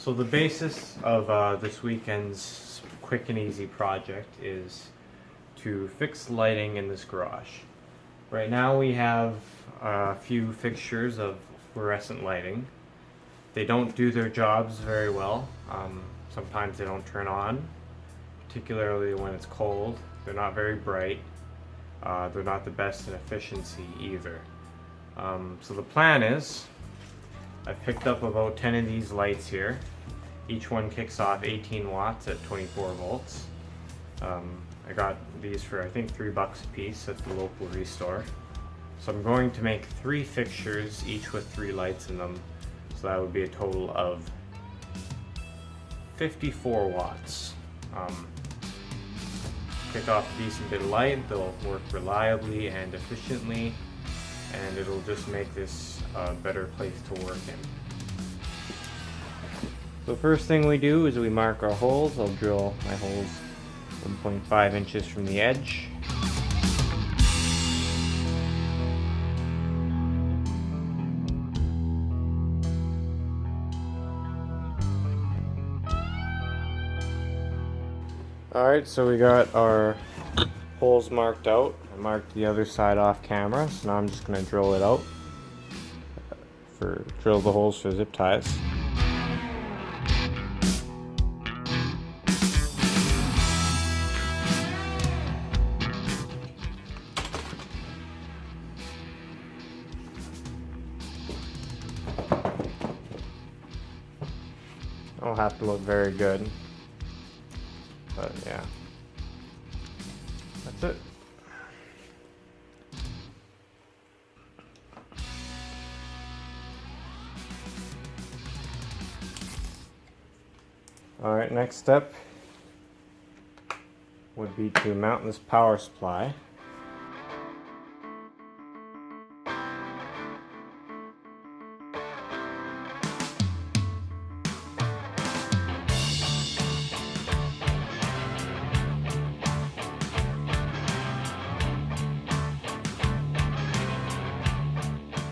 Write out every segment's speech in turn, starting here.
So the basis of this weekend's quick and easy project is to fix lighting in this garage. Right now we have a few fixtures of fluorescent lighting. They don't do their jobs very well. Sometimes they don't turn on, particularly when it's cold. They're not very bright. They're not the best in efficiency either. So the plan is, I've picked up about 10 of these lights here. Each one kicks off 18 watts at 24 volts. I got these for I think $3 a piece at the local restore. So I'm going to make 3 fixtures, each with 3 lights in them. So that would be a total of 54 watts. Kick off a decent bit of light, they'll work reliably and efficiently, and it'll just make this a better place to work in. So first thing we do is we mark our holes. I'll drill my holes 1.5 inches from the edge. Alright, so we got our holes marked out. I marked the other side off camera, so now I'm just going to drill it out. Drill the holes for zip ties. Don't have to look very good. But yeah, that's it. Alright, next step would be to mount this power supply.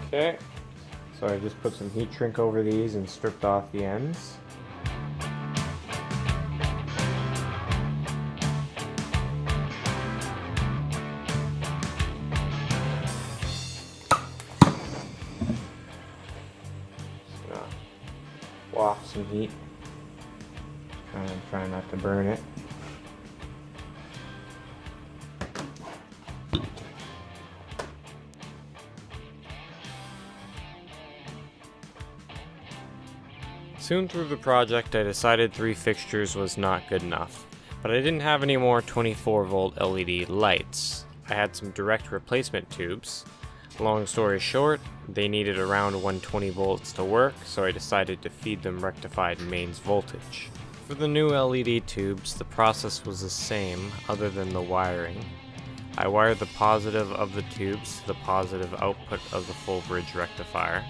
Okay, so I just put some heat shrink over these and stripped off the ends. Waft some heat. Try not to burn it. Soon through the project I decided 3 fixtures was not good enough, but I didn't have any more 24 volt LED lights. I had some direct replacement tubes. Long story short, they needed around 120 volts to work, so I decided to feed them rectified mains voltage. For the new LED tubes, the process was the same other than the wiring. I wired the positive of the tubes to the positive output of the full bridge rectifier.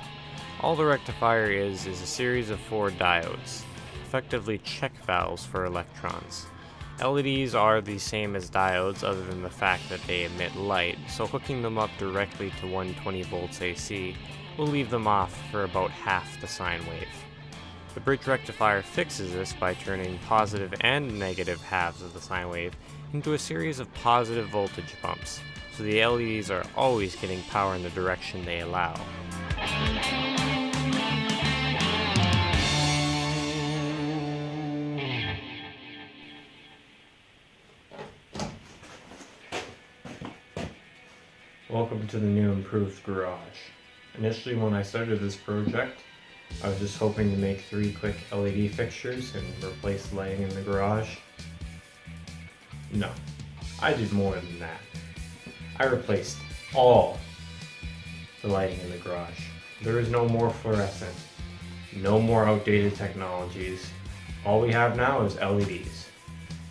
All the rectifier is a series of 4 diodes, effectively check valves for electrons. LEDs are the same as diodes other than the fact that they emit light, so hooking them up directly to 120 volts AC will leave them off for about half the sine wave. The bridge rectifier fixes this by turning positive and negative halves of the sine wave into a series of positive voltage bumps, so the LEDs are always getting power in the direction they allow. Welcome to the new improved garage. Initially when I started this project, I was just hoping to make 3 quick LED fixtures and replace the lighting in the garage. No, I did more than that. I replaced all the lighting in the garage. There is no more fluorescent, no more outdated technologies. All we have now is LEDs.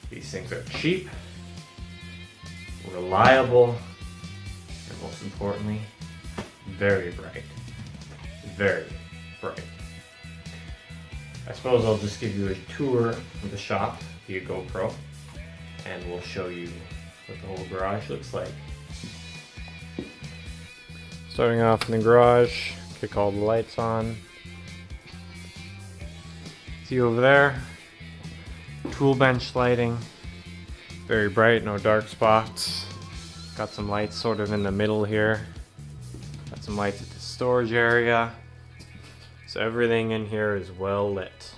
These things are cheap, reliable, and most importantly, very bright. Very bright. I suppose I'll just give you a tour of the shop via GoPro, and we'll show you what the whole garage looks like. Starting off in the garage, kick all the lights on. See over there, tool bench lighting, very bright, no dark spots. Got some lights sort of in the middle here. Got some lights at the storage area. So everything in here is well lit.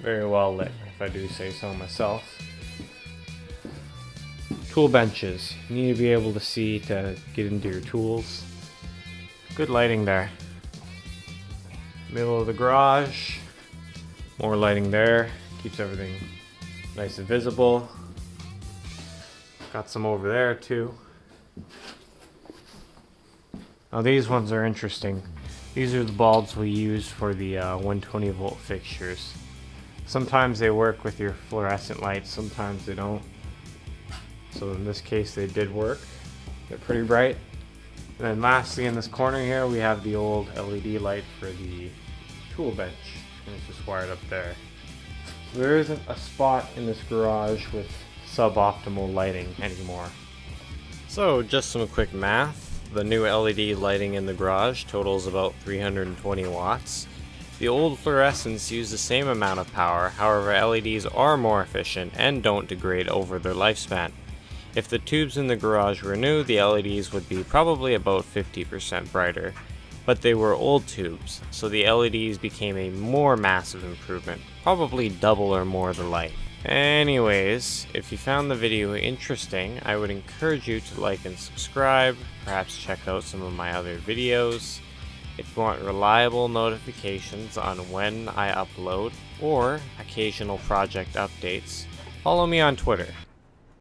Very well lit, if I do say so myself. Tool benches. You need to be able to see to get into your tools. Good lighting there. Middle of the garage. More lighting there. Keeps everything nice and visible. Got some over there too. Now these ones are interesting. These are the bulbs we use for the 120 volt fixtures. Sometimes they work with your fluorescent lights, sometimes they don't. So in this case they did work. They're pretty bright. And then lastly in this corner here we have the old LED light for the tool bench. And it's just wired up there. There isn't a spot in this garage with suboptimal lighting anymore. So just some quick math. The new LED lighting in the garage totals about 320 watts. The old fluorescents use the same amount of power, however LEDs are more efficient and don't degrade over their lifespan. If the tubes in the garage were new, the LEDs would be probably about 50% brighter. But they were old tubes, so the LEDs became a more massive improvement, probably double or more the light. Anyways, if you found the video interesting, I would encourage you to like and subscribe, perhaps check out some of my other videos. If you want reliable notifications on when I upload, or occasional project updates, follow me on Twitter.